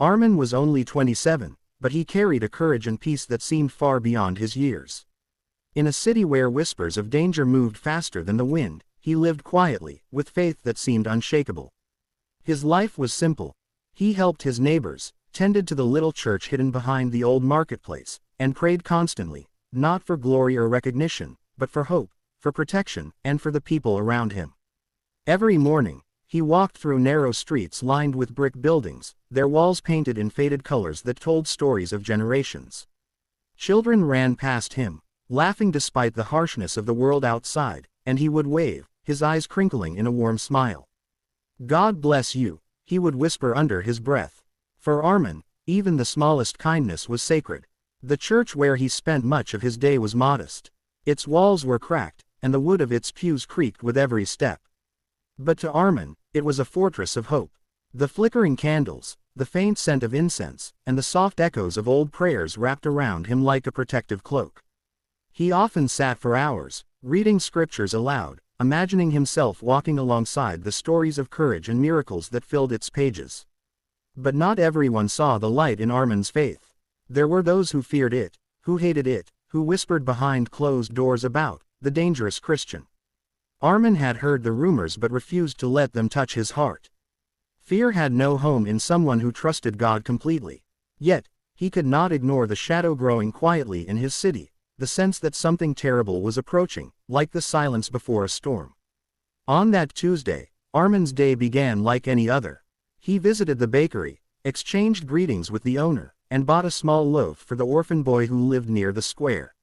Arman was only 27, but he carried a courage and peace that seemed far beyond his years. In a city where whispers of danger moved faster than the wind, he lived quietly, with faith that seemed unshakable. His life was simple. He helped his neighbors, tended to the little church hidden behind the old marketplace, and prayed constantly, not for glory or recognition, but for hope, for protection, and for the people around him. Every morning, he walked through narrow streets lined with brick buildings, their walls painted in faded colors that told stories of generations. Children ran past him, laughing despite the harshness of the world outside, and he would wave, his eyes crinkling in a warm smile. "God bless you," he would whisper under his breath. For Arman, even the smallest kindness was sacred. The church where he spent much of his day was modest. Its walls were cracked, and the wood of its pews creaked with every step. But to Arman, it was a fortress of hope. The flickering candles, the faint scent of incense, and the soft echoes of old prayers wrapped around him like a protective cloak. He often sat for hours, reading scriptures aloud, imagining himself walking alongside the stories of courage and miracles that filled its pages. But not everyone saw the light in Arman's faith. There were those who feared it, who hated it, who whispered behind closed doors about the dangerous Christian. Arman had heard the rumors but refused to let them touch his heart. Fear had no home in someone who trusted God completely. Yet, he could not ignore the shadow growing quietly in his city, the sense that something terrible was approaching, like the silence before a storm. On that Tuesday, Arman's day began like any other. He visited the bakery, exchanged greetings with the owner, and bought a small loaf for the orphan boy who lived near the square.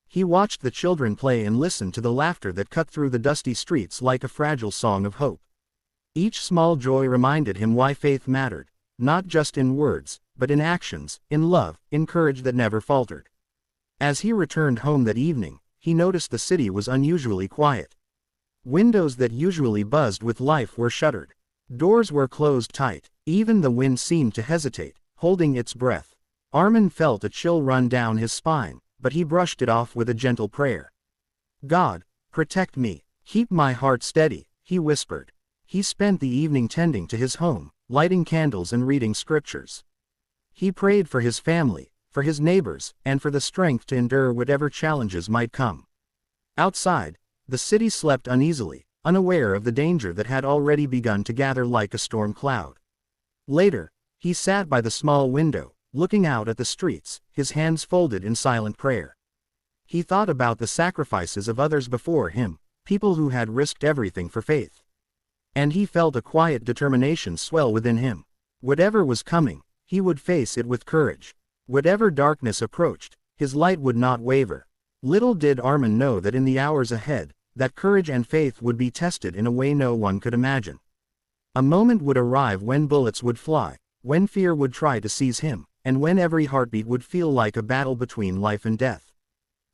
He watched the children play and listened to the laughter that cut through the dusty streets like a fragile song of hope. Each small joy reminded him why faith mattered, not just in words, but in actions, in love, in courage that never faltered. As he returned home that evening, he noticed the city was unusually quiet. Windows that usually buzzed with life were shuttered. Doors were closed tight. Even the wind seemed to hesitate, holding its breath. Arman felt a chill run down his spine, but he brushed it off with a gentle prayer. "God, protect me. Keep my heart steady," he whispered. He spent the evening tending to his home, lighting candles and reading scriptures. He prayed for his family, for his neighbors, and for the strength to endure whatever challenges might come. Outside, the city slept uneasily, unaware of the danger that had already begun to gather like a storm cloud. Later, he sat by the small window, looking out at the streets, his hands folded in silent prayer. He thought about the sacrifices of others before him, people who had risked everything for faith. And he felt a quiet determination swell within him. Whatever was coming, he would face it with courage. Whatever darkness approached, his light would not waver. Little did Arman know that in the hours ahead, that courage and faith would be tested in a way no one could imagine. A moment would arrive when bullets would fly, when fear would try to seize him, and when every heartbeat would feel like a battle between life and death.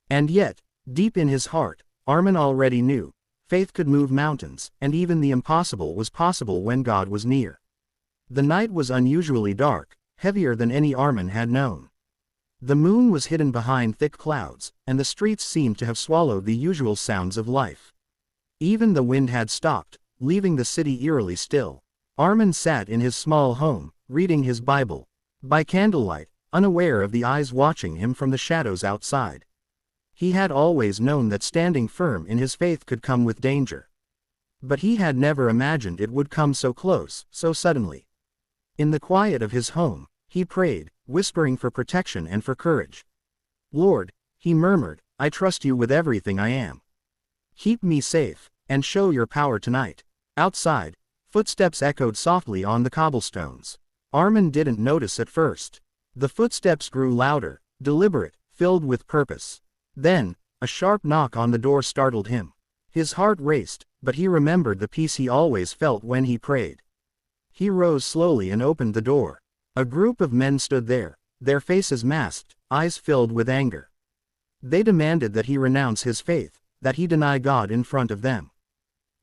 And yet, deep in his heart, Arman already knew, faith could move mountains, and even the impossible was possible when God was near. The night was unusually dark, heavier than any Arman had known. The moon was hidden behind thick clouds, and the streets seemed to have swallowed the usual sounds of life. Even the wind had stopped, leaving the city eerily still. Arman sat in his small home, reading his Bible, by candlelight, unaware of the eyes watching him from the shadows outside. He had always known that standing firm in his faith could come with danger. But he had never imagined it would come so close, so suddenly. In the quiet of his home, he prayed, whispering for protection and for courage. "Lord," he murmured, "I trust you with everything I am. Keep me safe, and show your power tonight." Outside, footsteps echoed softly on the cobblestones. Arman didn't notice at first. The footsteps grew louder, deliberate, filled with purpose. Then, a sharp knock on the door startled him. His heart raced, but he remembered the peace he always felt when he prayed. He rose slowly and opened the door. A group of men stood there, their faces masked, eyes filled with anger. They demanded that he renounce his faith, that he deny God in front of them.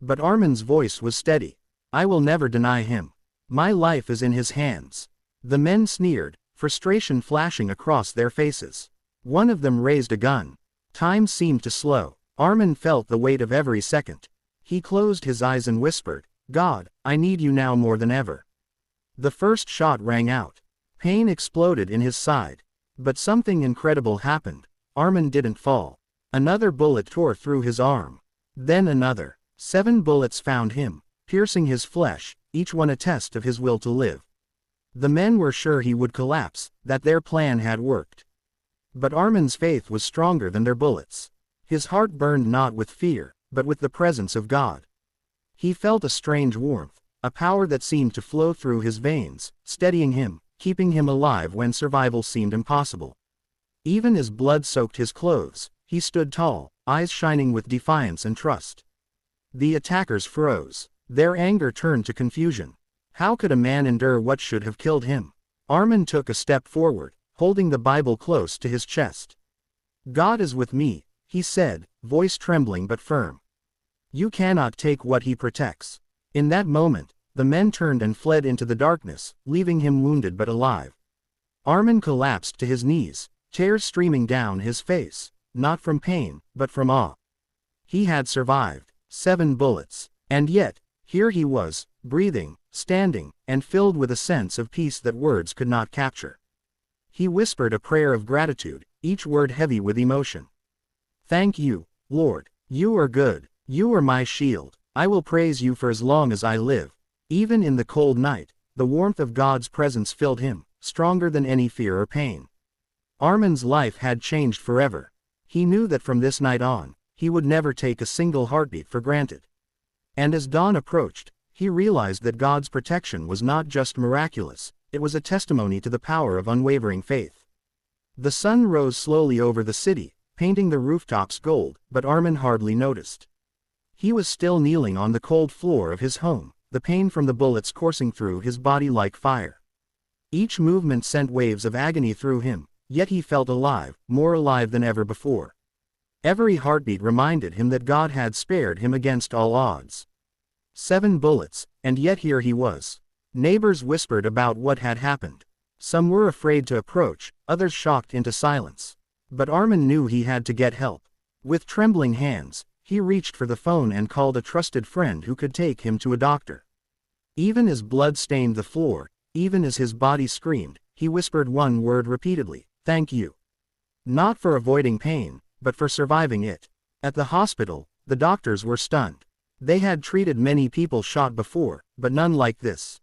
But Arman's voice was steady. "I will never deny him. My life is in his hands." The men sneered, frustration flashing across their faces. One of them raised a gun. Time seemed to slow. Arman felt the weight of every second. He closed his eyes and whispered, "God, I need you now more than ever." The first shot rang out. Pain exploded in his side. But something incredible happened. Arman didn't fall. Another bullet tore through his arm. Then another. 7 bullets found him, piercing his flesh, each one a test of his will to live. The men were sure he would collapse, that their plan had worked. But Arman's faith was stronger than their bullets. His heart burned not with fear, but with the presence of God. He felt a strange warmth, a power that seemed to flow through his veins, steadying him, keeping him alive when survival seemed impossible. Even as blood soaked his clothes, he stood tall, eyes shining with defiance and trust. The attackers froze. Their anger turned to confusion. How could a man endure what should have killed him? Arman took a step forward, holding the Bible close to his chest. God is with me, he said, voice trembling but firm. You cannot take what he protects. In that moment, the men turned and fled into the darkness, leaving him wounded but alive. Arman collapsed to his knees, tears streaming down his face, not from pain, but from awe. He had survived 7 bullets, and yet, here he was, breathing, standing, and filled with a sense of peace that words could not capture. He whispered a prayer of gratitude, each word heavy with emotion. Thank you, Lord. You are good. You are my shield. I will praise you for as long as I live. Even in the cold night, the warmth of God's presence filled him, stronger than any fear or pain. Arman's life had changed forever. He knew that from this night on, he would never take a single heartbeat for granted. And as dawn approached, he realized that God's protection was not just miraculous, it was a testimony to the power of unwavering faith. The sun rose slowly over the city, painting the rooftops gold, but Arman hardly noticed. He was still kneeling on the cold floor of his home, the pain from the bullets coursing through his body like fire. Each movement sent waves of agony through him, yet he felt alive, more alive than ever before. Every heartbeat reminded him that God had spared him against all odds. 7 bullets, and yet here he was. Neighbors whispered about what had happened. Some were afraid to approach, others shocked into silence. But Arman knew he had to get help. With trembling hands, he reached for the phone and called a trusted friend who could take him to a doctor. Even as blood stained the floor, even as his body screamed, he whispered one word repeatedly, thank you. Not for avoiding pain, but for surviving it. At the hospital, the doctors were stunned. They had treated many people shot before, but none like this.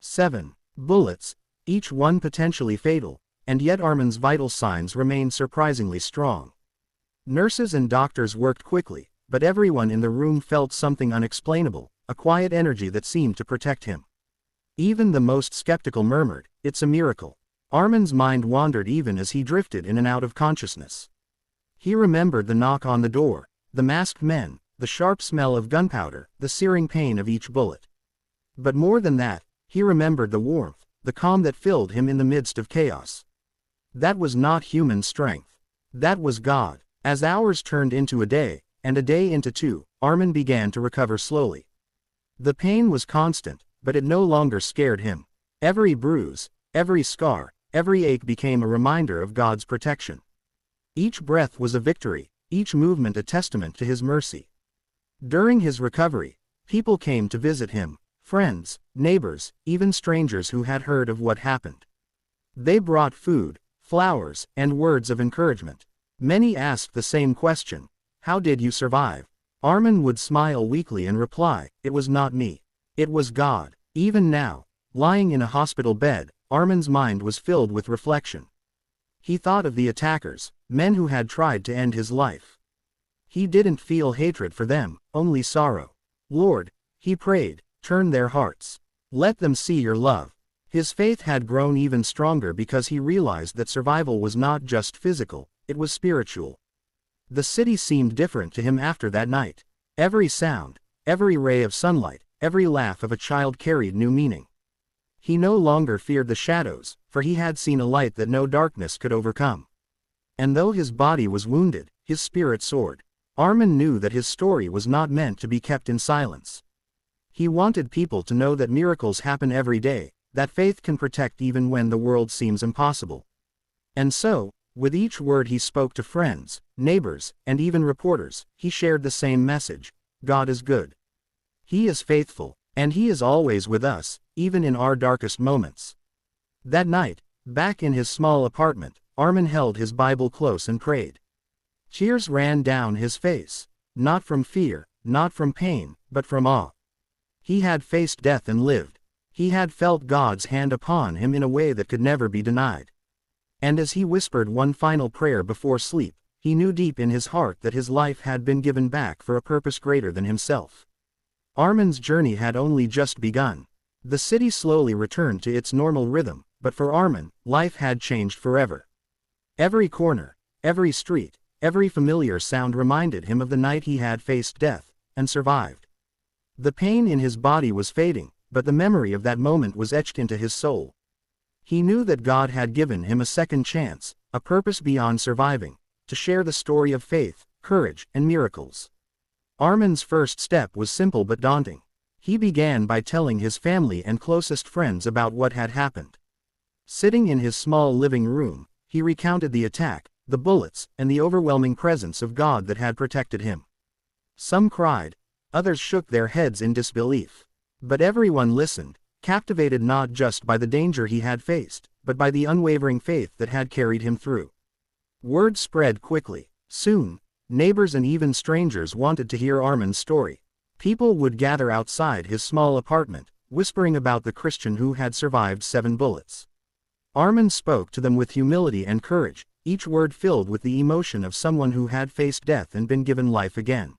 7 bullets, each one potentially fatal, and yet Arman's vital signs remained surprisingly strong. Nurses and doctors worked quickly, but everyone in the room felt something unexplainable, a quiet energy that seemed to protect him. Even the most skeptical murmured, it's a miracle. Arman's mind wandered even as he drifted in and out of consciousness. He remembered the knock on the door, the masked men, the sharp smell of gunpowder, the searing pain of each bullet. But more than that, he remembered the warmth, the calm that filled him in the midst of chaos. That was not human strength. That was God. As hours turned into a day, and a day into 2, Arman began to recover slowly. The pain was constant, but it no longer scared him. Every bruise, every scar, every ache became a reminder of God's protection. Each breath was a victory, each movement a testament to his mercy. During his recovery, people came to visit him, friends, neighbors, even strangers who had heard of what happened. They brought food, flowers, and words of encouragement. Many asked the same question, how did you survive? Arman would smile weakly and reply, it was not me. It was God. Even now, lying in a hospital bed, Arman's mind was filled with reflection. He thought of the attackers, men who had tried to end his life. He didn't feel hatred for them, only sorrow. Lord, he prayed, turn their hearts. Let them see your love. His faith had grown even stronger because he realized that survival was not just physical, it was spiritual. The city seemed different to him after that night. Every sound, every ray of sunlight, every laugh of a child carried new meaning. He no longer feared the shadows, for he had seen a light that no darkness could overcome. And though his body was wounded, his spirit soared. Arman knew that his story was not meant to be kept in silence. He wanted people to know that miracles happen every day, that faith can protect even when the world seems impossible. And so, with each word he spoke to friends, neighbors, and even reporters, he shared the same message: God is good. He is faithful, and He is always with us, even in our darkest moments. That night, back in his small apartment, Arman held his Bible close and prayed. Tears ran down his face. Not from fear, not from pain, but from awe. He had faced death and lived. He had felt God's hand upon him in a way that could never be denied. And as he whispered one final prayer before sleep, he knew deep in his heart that his life had been given back for a purpose greater than himself. Arman's journey had only just begun. The city slowly returned to its normal rhythm, but for Arman, life had changed forever. Every corner, every street, every familiar sound reminded him of the night he had faced death, and survived. The pain in his body was fading, but the memory of that moment was etched into his soul. He knew that God had given him a second chance, a purpose beyond surviving, to share the story of faith, courage, and miracles. Arman's first step was simple but daunting. He began by telling his family and closest friends about what had happened. Sitting in his small living room, he recounted the attack, the bullets, and the overwhelming presence of God that had protected him. Some cried, others shook their heads in disbelief. But everyone listened, captivated not just by the danger he had faced, but by the unwavering faith that had carried him through. Word spread quickly. Soon, neighbors and even strangers wanted to hear Arman's story. People would gather outside his small apartment, whispering about the Christian who had survived 7 bullets. Arman spoke to them with humility and courage, each word filled with the emotion of someone who had faced death and been given life again.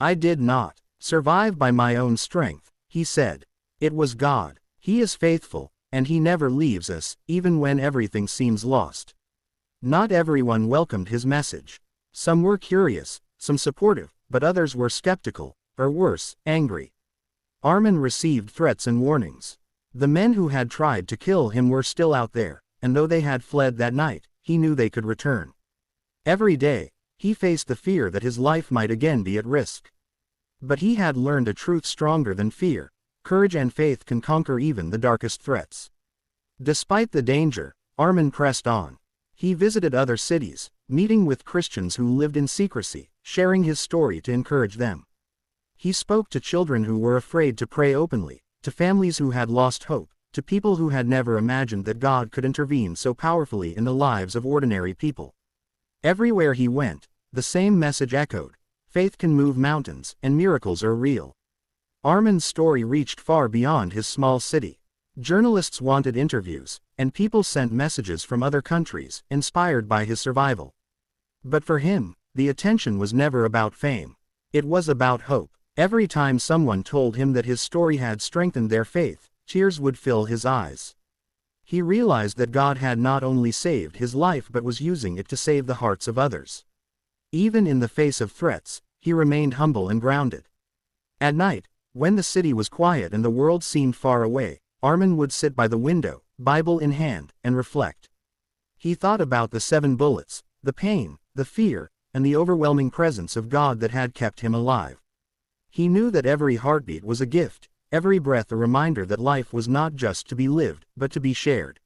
"I did not survive by my own strength," he said. "It was God. He is faithful, and He never leaves us, even when everything seems lost." Not everyone welcomed his message. Some were curious, some supportive, but others were skeptical, or worse, angry. Arman received threats and warnings. The men who had tried to kill him were still out there, and though they had fled that night, he knew they could return. Every day, he faced the fear that his life might again be at risk. But he had learned a truth stronger than fear: courage and faith can conquer even the darkest threats. Despite the danger, Arman pressed on. He visited other cities, meeting with Christians who lived in secrecy, sharing his story to encourage them. He spoke to children who were afraid to pray openly, to families who had lost hope, to people who had never imagined that God could intervene so powerfully in the lives of ordinary people. Everywhere he went, the same message echoed: faith can move mountains, and miracles are real. Arman's story reached far beyond his small city. Journalists wanted interviews, and people sent messages from other countries, inspired by his survival. But for him, the attention was never about fame. It was about hope. Every time someone told him that his story had strengthened their faith, tears would fill his eyes. He realized that God had not only saved his life but was using it to save the hearts of others. Even in the face of threats, he remained humble and grounded. At night, when the city was quiet and the world seemed far away, Arman would sit by the window, Bible in hand, and reflect. He thought about the 7 bullets, the pain, the fear, and the overwhelming presence of God that had kept him alive. He knew that every heartbeat was a gift, every breath a reminder that life was not just to be lived, but to be shared.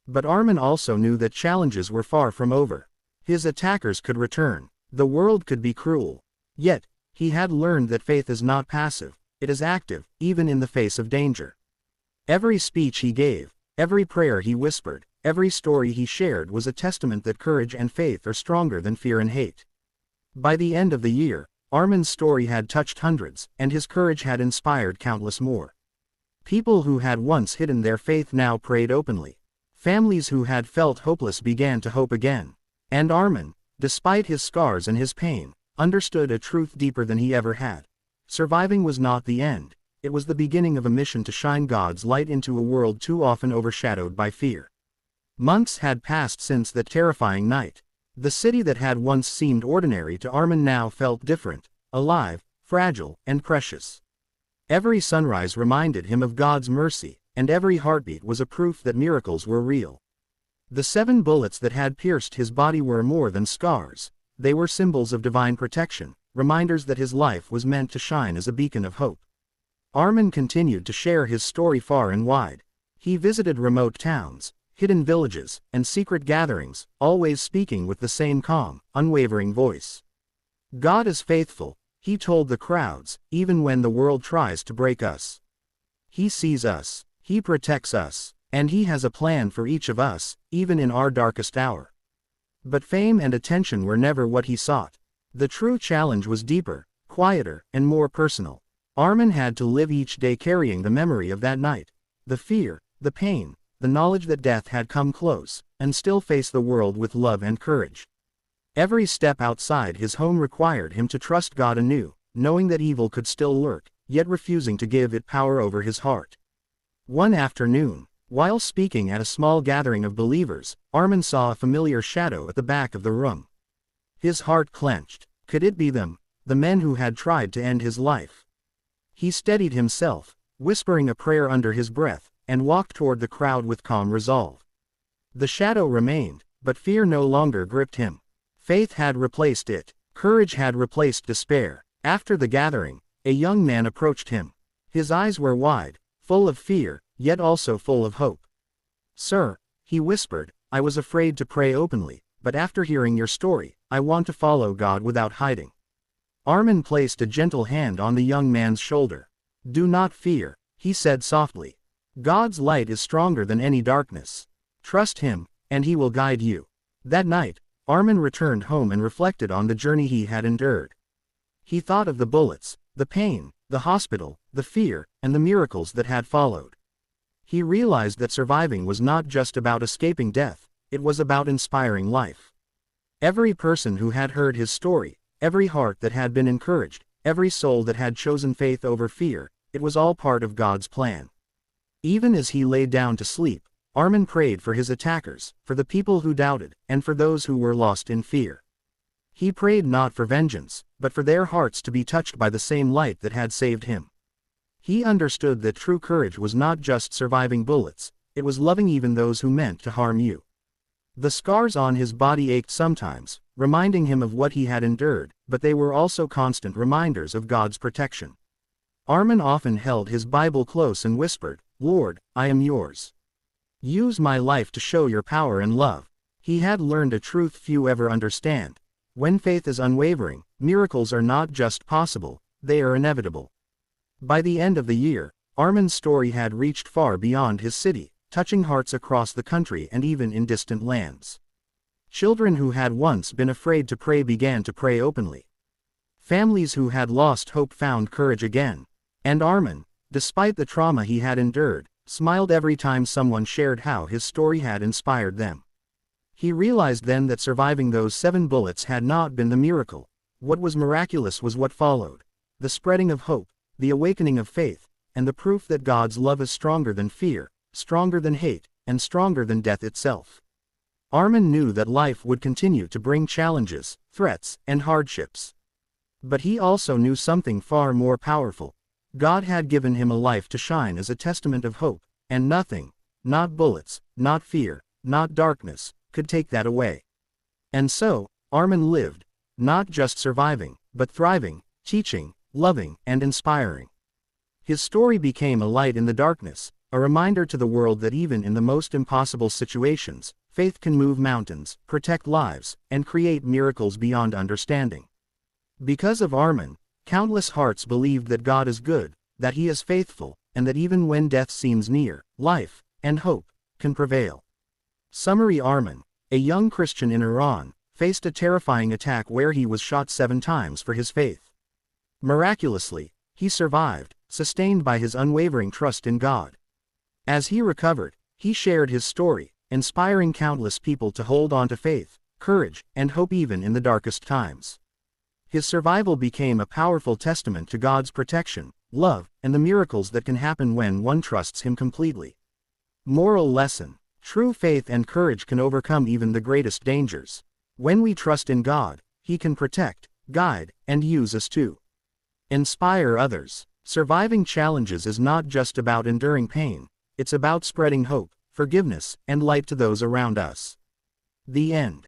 But Arman also knew that challenges were far from over. His attackers could return. The world could be cruel. Yet, he had learned that faith is not passive, it is active, even in the face of danger. Every speech he gave, every prayer he whispered, every story he shared was a testament that courage and faith are stronger than fear and hate. By the end of the year, Arman's story had touched hundreds, and his courage had inspired countless more. People who had once hidden their faith now prayed openly. Families who had felt hopeless began to hope again. And Arman, despite his scars and his pain, understood a truth deeper than he ever had. Surviving was not the end, it was the beginning of a mission to shine God's light into a world too often overshadowed by fear. Months had passed since that terrifying night. The city that had once seemed ordinary to Arman now felt different, alive, fragile, and precious. Every sunrise reminded him of God's mercy, and every heartbeat was a proof that miracles were real. The 7 bullets that had pierced his body were more than scars, they were symbols of divine protection, reminders that his life was meant to shine as a beacon of hope. Arman continued to share his story far and wide. He visited remote towns, hidden villages, and secret gatherings, always speaking with the same calm, unwavering voice. God is faithful, he told the crowds, even when the world tries to break us. He sees us, he protects us, And He has a plan for each of us, even in our darkest hour. But fame and attention were never what he sought. The true challenge was deeper, quieter, and more personal. Arman had to live each day carrying the memory of that night. The fear, the pain, the knowledge that death had come close, and still face the world with love and courage. Every step outside his home required him to trust God anew, knowing that evil could still lurk, yet refusing to give it power over his heart. One afternoon, while speaking at a small gathering of believers, Arman saw a familiar shadow at the back of the room. His heart clenched. Could it be them, the men who had tried to end his life? He steadied himself, whispering a prayer under his breath, and walked toward the crowd with calm resolve. The shadow remained, but fear no longer gripped him. Faith had replaced it. Courage had replaced despair. After the gathering, a young man approached him. His eyes were wide, full of fear, yet also full of hope. "Sir," he whispered, "I was afraid to pray openly, but after hearing your story, I want to follow God without hiding." Arman placed a gentle hand on the young man's shoulder. "Do not fear," he said softly. "God's light is stronger than any darkness. Trust Him, and He will guide you." That night, Arman returned home and reflected on the journey he had endured. He thought of the bullets, the pain, the hospital, the fear, and the miracles that had followed. He realized that surviving was not just about escaping death, it was about inspiring life. Every person who had heard his story, every heart that had been encouraged, every soul that had chosen faith over fear, it was all part of God's plan. Even as he lay down to sleep, Arman prayed for his attackers, for the people who doubted, and for those who were lost in fear. He prayed not for vengeance, but for their hearts to be touched by the same light that had saved him. He understood that true courage was not just surviving bullets, it was loving even those who meant to harm you. The scars on his body ached sometimes, reminding him of what he had endured, but they were also constant reminders of God's protection. Arman often held his Bible close and whispered, "Lord, I am yours. Use my life to show your power and love." He had learned a truth few ever understand. When faith is unwavering, miracles are not just possible, they are inevitable. By the end of the year, Arman's story had reached far beyond his city, touching hearts across the country and even in distant lands. Children who had once been afraid to pray began to pray openly. Families who had lost hope found courage again. And Arman, despite the trauma he had endured, smiled every time someone shared how his story had inspired them. He realized then that surviving those 7 bullets had not been the miracle. What was miraculous was what followed. The spreading of hope, the awakening of faith, and the proof that God's love is stronger than fear, stronger than hate, and stronger than death itself. Arman knew that life would continue to bring challenges, threats, and hardships. But he also knew something far more powerful. God had given him a life to shine as a testament of hope, and nothing, not bullets, not fear, not darkness, could take that away. And so, Arman lived, not just surviving, but thriving, teaching, loving, and inspiring. His story became a light in the darkness, a reminder to the world that even in the most impossible situations, faith can move mountains, protect lives, and create miracles beyond understanding. Because of Arman, countless hearts believed that God is good, that He is faithful, and that even when death seems near, life, and hope, can prevail. Summary: Arman, a young Christian in Iran, faced a terrifying attack where he was shot 7 times for his faith. Miraculously, he survived, sustained by his unwavering trust in God. As he recovered, he shared his story, inspiring countless people to hold on to faith, courage, and hope even in the darkest times. His survival became a powerful testament to God's protection, love, and the miracles that can happen when one trusts Him completely. Moral lesson: true faith and courage can overcome even the greatest dangers. When we trust in God, He can protect, guide, and use us to inspire others. Surviving challenges is not just about enduring pain, it's about spreading hope, forgiveness, and light to those around us. The end.